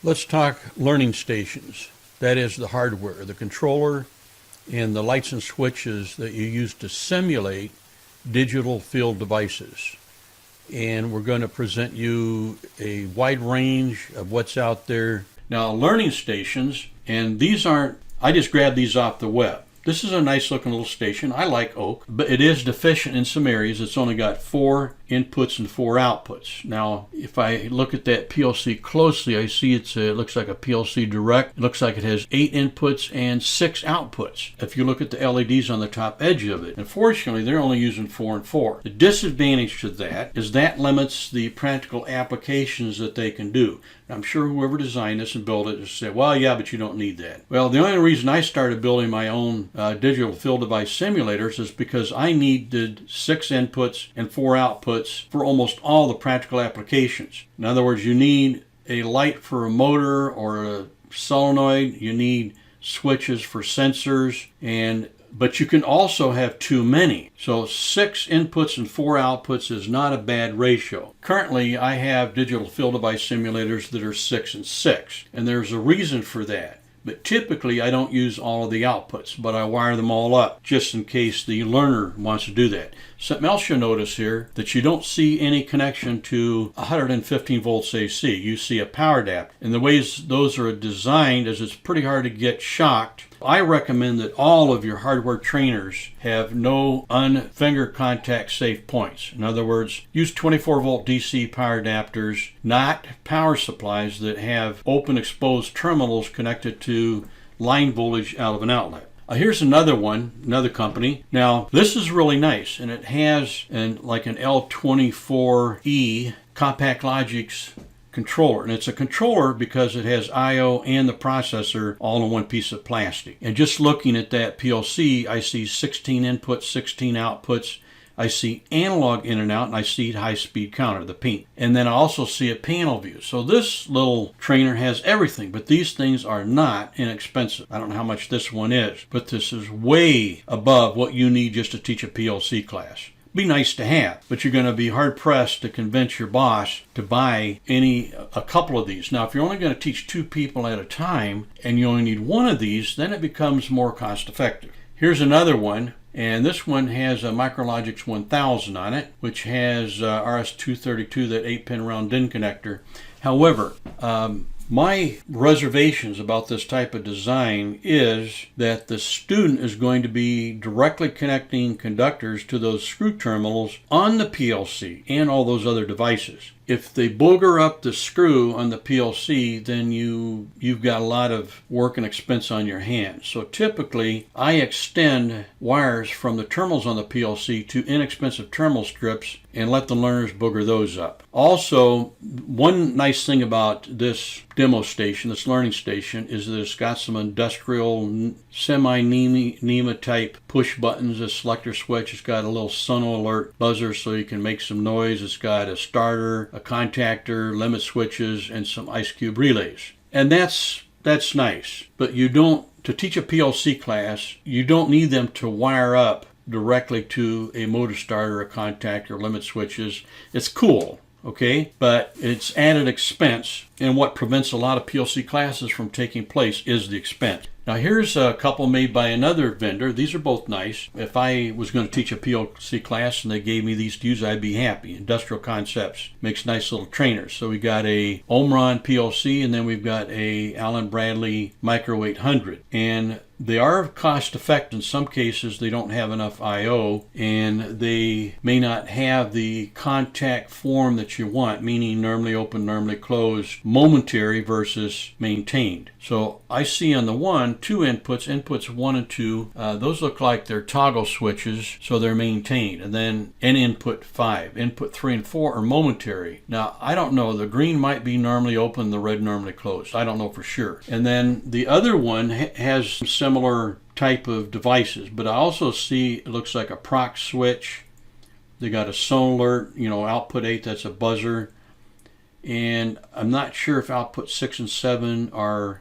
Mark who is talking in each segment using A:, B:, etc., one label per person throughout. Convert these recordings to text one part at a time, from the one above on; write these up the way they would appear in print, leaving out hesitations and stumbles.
A: Let's talk learning stations. That is the hardware, the controller, and the lights and switches that you use to simulate digital field devices. And we're going to present you a wide range of what's out there. Now, learning stations, and these aren't, I just grabbed these off the web. This is a nice looking little station. I like oak, but it is deficient in some areas. It's only got 4 inputs and 4 outputs. Now, if I look at that PLC closely, I see it looks like a PLC Direct. It looks like it has 8 inputs and 6 outputs. If you look at the LEDs on the top edge of it, unfortunately, they're only using 4 and 4. The disadvantage to that is that limits the practical applications that they can do. I'm sure whoever designed this and built it just said, well, yeah, but you don't need that. Well, the only reason I started building my own digital field device simulators is because I needed 6 inputs and 4 outputs for almost all the practical applications. In other words, you need a light for a motor or a solenoid, you need switches for sensors, but you can also have too many. So 6 inputs and 4 outputs is not a bad ratio. Currently, I have digital field device simulators that are 6 and 6, and there's a reason for that. But typically, I don't use all of the outputs, but I wire them all up just in case the learner wants to do that. Something else you'll notice here, that you don't see any connection to 115 volts AC. You see a power adapter. And the ways those are designed is it's pretty hard to get shocked. I recommend that all of your hardware trainers have no finger contact safe points. In other words, use 24 volt DC power adapters, not power supplies that have open exposed terminals connected to line voltage out of an outlet. Here's another one, another company. Now, this is really nice, and it has like an L24E Micrologix controller. And it's a controller because it has I/O and the processor all in one piece of plastic. And just looking at that PLC, I see 16 inputs, 16 outputs. I see analog in and out, and I see high-speed counter, the pink. And then I also see a panel view. So this little trainer has everything, but these things are not inexpensive. I don't know how much this one is, but this is way above what you need just to teach a PLC class. Be nice to have, but you're going to be hard-pressed to convince your boss to buy a couple of these. Now, if you're only going to teach 2 people at a time, and you only need 1 of these, then it becomes more cost-effective. Here's another one. And this one has a Micrologix 1000 on it, which has RS-232, that 8-pin round DIN connector. However, my reservations about this type of design is that the student is going to be directly connecting conductors to those screw terminals on the PLC and all those other devices. If they booger up the screw on the PLC, then you've got a lot of work and expense on your hands. So typically, I extend wires from the terminals on the PLC to inexpensive terminal strips and let the learners booger those up. Also, one nice thing about this demo station, this learning station, is that it's got some industrial semi-NEMA type push buttons, a selector switch. It's got a little sono alert buzzer so you can make some noise. It's got a starter, a contactor, limit switches, and some ice cube relays. And that's nice. But to teach a PLC class, you don't need them to wire up directly to a motor starter, a contactor, limit switches. It's cool, okay? But it's added expense, and what prevents a lot of PLC classes from taking place is the expense. Now here's a couple made by another vendor. These are both nice. If I was going to teach a PLC class and they gave me these to use, I'd be happy. Industrial Concepts makes nice little trainers. So we got a Omron PLC, and then we've got a Allen Bradley Micro 800. And they are cost effective. In some cases, they don't have enough I/O, and they may not have the contact form that you want, meaning normally open, normally closed, momentary versus maintained. So I see on the one, 2 inputs 1 and 2. Those look like they're toggle switches, so they're maintained. And then an input 5. Input 3 and 4 are momentary. Now, I don't know. The green might be normally open, the red normally closed. I don't know for sure. And then the other one has similar type of devices, but I also see it looks like a proc switch. They got a sono alert, output 8, that's a buzzer. And I'm not sure if output 6 and 7 are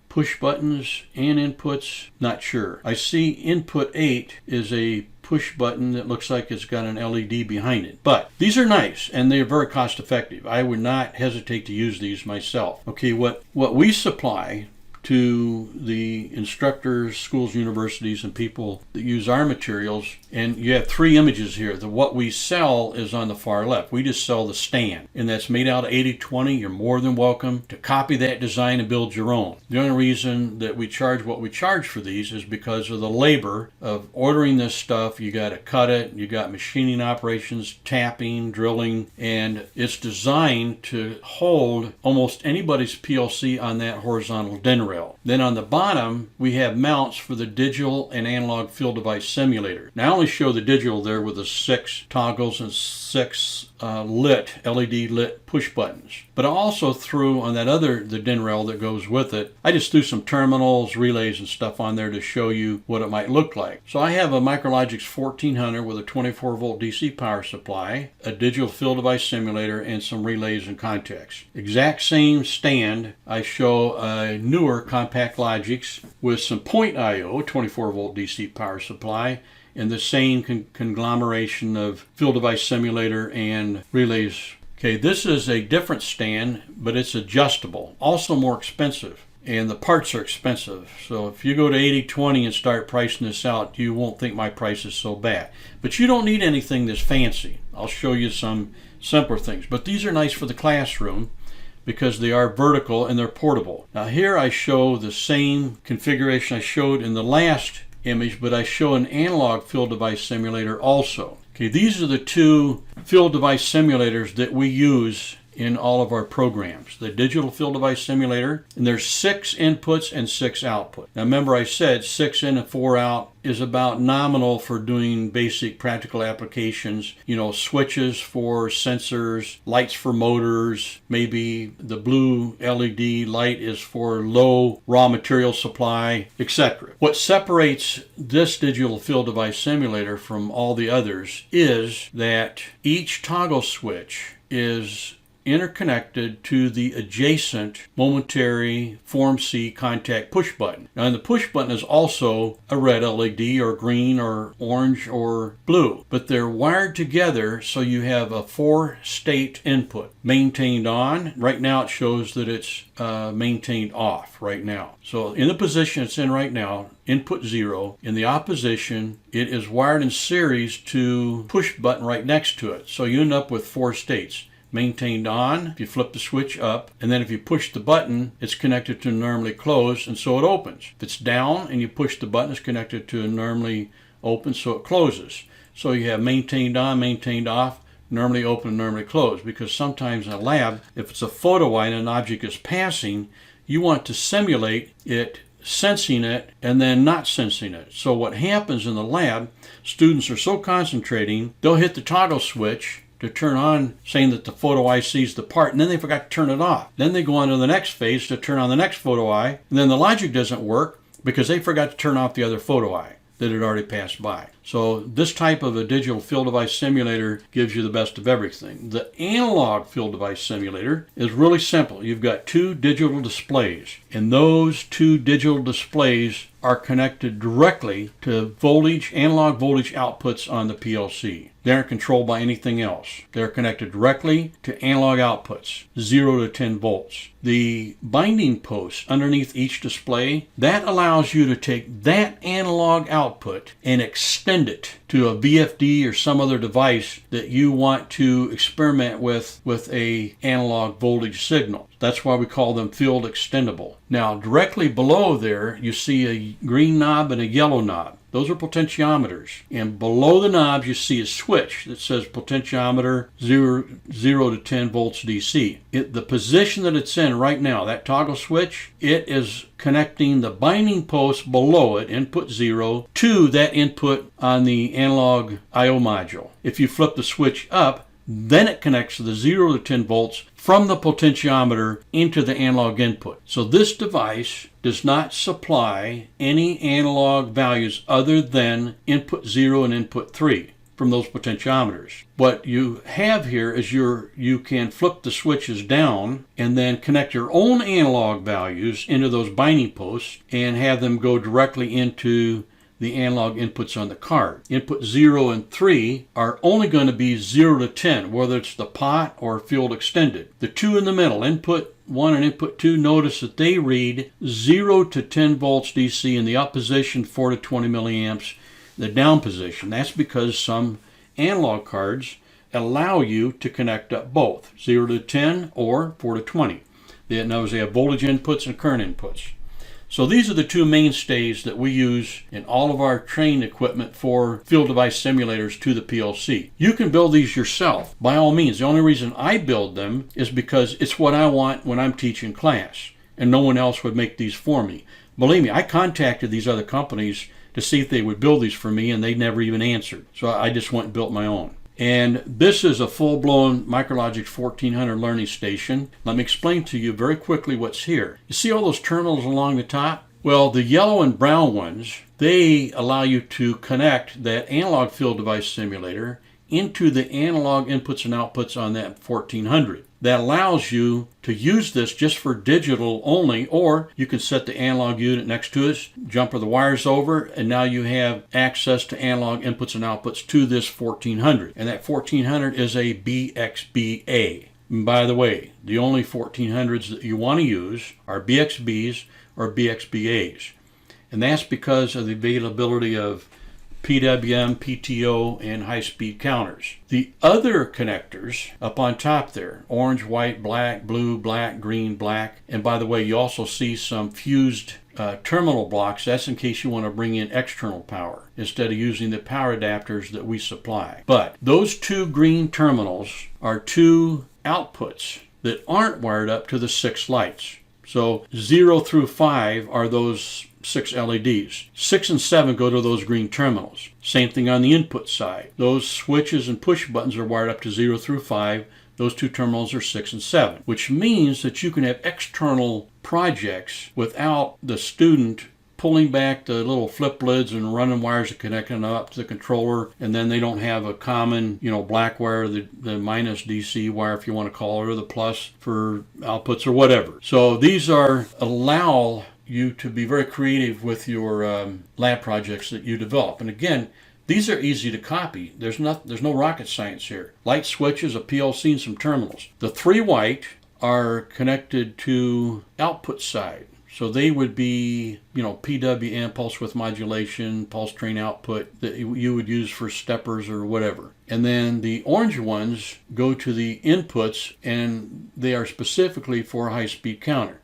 A: push buttons and inputs? Not sure. I see input 8 is a push button that looks like it's got an LED behind it. But these are nice and they're very cost effective. I would not hesitate to use these myself. Okay, what we supply to the instructors, schools, universities, and people that use our materials, and you have 3 images here. What we sell is on the far left. We just sell the stand, and that's made out of 80/20. You're more than welcome to copy that design and build your own. The only reason that we charge what we charge for these is because of the labor of ordering this stuff. You got to cut it, you got machining operations, tapping, drilling, and it's designed to hold almost anybody's PLC on that horizontal DIN rail. Then on the bottom, we have mounts for the digital and analog field device simulator. Now I only show the digital there with the 6 toggles and 6 LED lit push buttons. But I also threw on the DIN rail that goes with it, I just threw some terminals, relays, and stuff on there to show you what it might look like. So I have a Micrologix 1400 with a 24 volt DC power supply, a digital field device simulator, and some relays and contacts. Exact same stand, I show a newer compact Logix with some point IO, 24 volt DC power supply, and the same conglomeration of field device simulator and relays. Okay, this is a different stand, but it's adjustable, also more expensive, and the parts are expensive. So if you go to 80/20 and start pricing this out, you won't think my price is so bad. But you don't need anything this fancy. I'll show you some simpler things, but these are nice for the classroom because they are vertical and they're portable. Now here I show the same configuration I showed in the last image, but I show an analog field device simulator also. Okay, these are the 2 field device simulators that we use in all of our programs. The digital field device simulator, and there's 6 inputs and 6 outputs. Now remember I said 6 in and 4 out is about nominal for doing basic practical applications. You know, switches for sensors, lights for motors, maybe the blue LED light is for low raw material supply, etc. What separates this digital field device simulator from all the others is that each toggle switch is interconnected to the adjacent momentary Form C contact push button. Now, and the push button is also a red LED or green or orange or blue, but they're wired together so you have a 4-state input. Maintained on, right now it shows that it's maintained off right now. So in the position it's in right now, input 0. In the opposition, it is wired in series to push button right next to it. So you end up with 4 states. Maintained on, if you flip the switch up, and then if you push the button, it's connected to normally closed, and so it opens. If it's down and you push the button, it's connected to normally open, so it closes. So you have maintained on, maintained off, normally open, normally closed, because sometimes in a lab, if it's a photo eye and an object is passing, you want to simulate it sensing it and then not sensing it. So what happens in the lab, students are so concentrating, they'll hit the toggle switch to turn on, saying that the photo eye sees the part, and then they forgot to turn it off. Then they go on to the next phase to turn on the next photo eye, and then the logic doesn't work because they forgot to turn off the other photo eye that had already passed by. So this type of a digital field device simulator gives you the best of everything. The analog field device simulator is really simple. You've got 2 digital displays, and those 2 digital displays are connected directly to voltage, analog voltage outputs on the PLC. They aren't controlled by anything else. They're connected directly to analog outputs, 0 to 10 volts. The binding post underneath each display, that allows you to take that analog output and extend it to a VFD or some other device that you want to experiment with a analog voltage signal. That's why we call them field extendable. Now, directly below there, you see a green knob and a yellow knob. Those are potentiometers. And below the knobs, you see a switch that says potentiometer 0 to 10 volts DC. The position that it's in right now, that toggle switch, it is connecting the binding post below it, input 0, to that input on the analog I/O module. If you flip the switch up, then it connects to the 0 to 10 volts from the potentiometer into the analog input. So this device does not supply any analog values other than input 0 and input 3. from those potentiometers. What you have here is you can flip the switches down and then connect your own analog values into those binding posts and have them go directly into the analog inputs on the card. Input 0 and 3 are only going to be 0 to 10, whether it's the pot or field extended. The two in the middle, input 1 and input 2, notice that they read 0 to 10 volts DC in the up position, 4 to 20 milliamps the down position. That's because some analog cards allow you to connect up both 0 to 10 or 4 to 20. That knows they have voltage inputs and current inputs. So these are the two mainstays that we use in all of our training equipment for field device simulators to the PLC. You can build these yourself, by all means. The only reason I build them is because it's what I want when I'm teaching class, and no one else would make these for me. Believe me, I contacted these other companies to see if they would build these for me, and they never even answered. So I just went and built my own. And this is a full-blown Micrologix 1400 learning station. Let me explain to you very quickly what's here. You see all those terminals along the top? Well, the yellow and brown ones, they allow you to connect that analog field device simulator into the analog inputs and outputs on that 1400. That allows you to use this just for digital only, or you can set the analog unit next to it, jumper the wires over, and now you have access to analog inputs and outputs to this 1400. And that 1400 is a BXBA. And by the way, the only 1400s that you want to use are BXBs or BXBAs. And that's because of the availability of PWM, PTO, and high-speed counters. The other connectors up on top there, orange, white, black, blue, black, green, black, and by the way, you also see some fused terminal blocks. That's in case you want to bring in external power instead of using the power adapters that we supply. But those two green terminals are two outputs that aren't wired up to the 6 lights. So 0 through 5 are those 6 LEDs. 6 and 7 go to those green terminals. Same thing on the input side. Those switches and push buttons are wired up to 0 through 5. Those two terminals are 6 and 7, which means that you can have external projects without the student pulling back the little flip lids and running wires and connecting them up to the controller, and then they don't have a common, black wire, the minus DC wire, if you want to call it, or the plus for outputs or whatever. So these allow you to be very creative with your lab projects that you develop. And again, these are easy to copy. There's no rocket science here. Light switches, a PLC, and some terminals. The 3 white are connected to output side. So they would be, PWM, pulse width modulation, pulse train output that you would use for steppers or whatever. And then the orange ones go to the inputs, and they are specifically for a high-speed counter.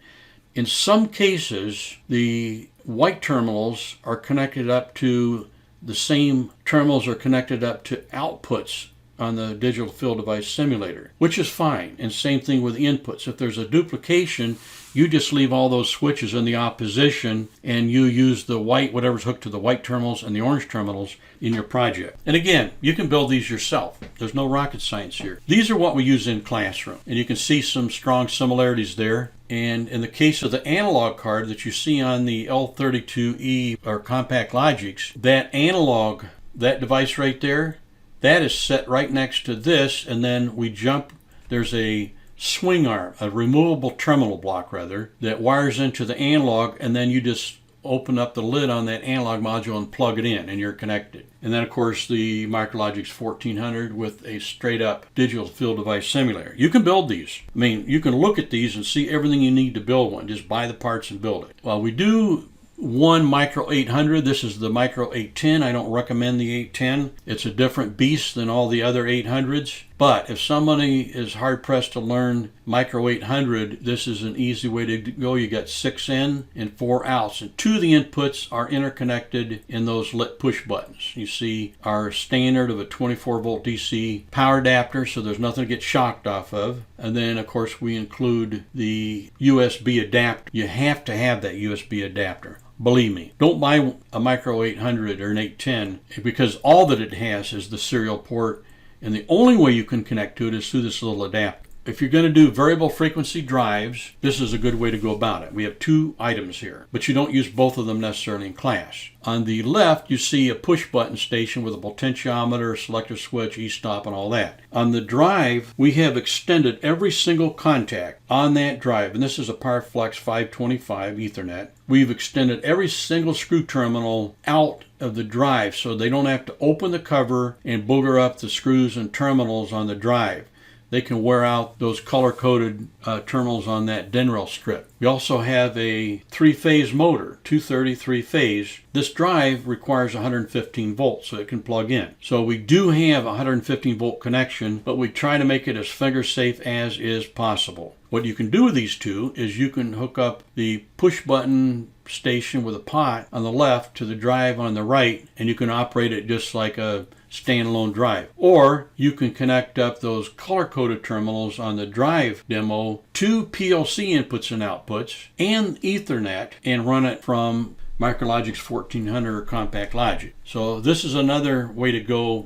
A: In some cases, the white terminals are connected up to the same terminals are connected up to outputs on the digital field device simulator, which is fine. And same thing with the inputs. If there's a duplication, you just leave all those switches in the opposition and you use the white, whatever's hooked to the white terminals and the orange terminals in your project. And again, you can build these yourself. There's no rocket science here. These are what we use in classroom, and you can see some strong similarities there. And in the case of the analog card that you see on the L32E or Compact Logix, that analog, that device right there, that is set right next to this, and then we jump, there's a swing arm, a removable terminal block rather, that wires into the analog, and then you just open up the lid on that analog module and plug it in, and you're connected. And then of course the Micrologix 1400 with a straight up digital field device simulator. You can build these. I mean, you can look at these and see everything you need to build one. Just buy the parts and build it. Well, we do one Micro 800. This is the Micro 810. I don't recommend the 810. It's a different beast than all the other 800s. But if somebody is hard pressed to learn Micro 800, this is an easy way to go. You got 6 in and 4 outs, and 2 of the inputs are interconnected in those lit push buttons. You see our standard of a 24 volt DC power adapter, so there's nothing to get shocked off of. And then of course we include the USB adapter. You have to have that USB adapter. Believe me, don't buy a Micro 800 or an 810 because all that it has is the serial port, and the only way you can connect to it is through this little adapter. If you're going to do variable frequency drives, this is a good way to go about it. We have two items here, but you don't use both of them necessarily in class. On the left, you see a push button station with a potentiometer, selector switch, e-stop, and all that. On the drive, we have extended every single contact on that drive, and this is a PowerFlex 525 Ethernet. We've extended every single screw terminal out of the drive so they don't have to open the cover and booger up the screws and terminals on the drive. They can wear out those color-coded terminals on that DIN rail strip. We also have a three-phase motor, 230 three-phase. This drive requires 115 volts, so it can plug in. So we do have a 115 volt connection, but we try to make it as finger safe as is possible. What you can do with these two is you can hook up the push button station with a pot on the left to the drive on the right, and you can operate it just like a standalone drive. Or you can connect up those color-coded terminals on the drive demo to PLC inputs and outputs and Ethernet and run it from Micrologix 1400 or Compact Logic. So this is another way to go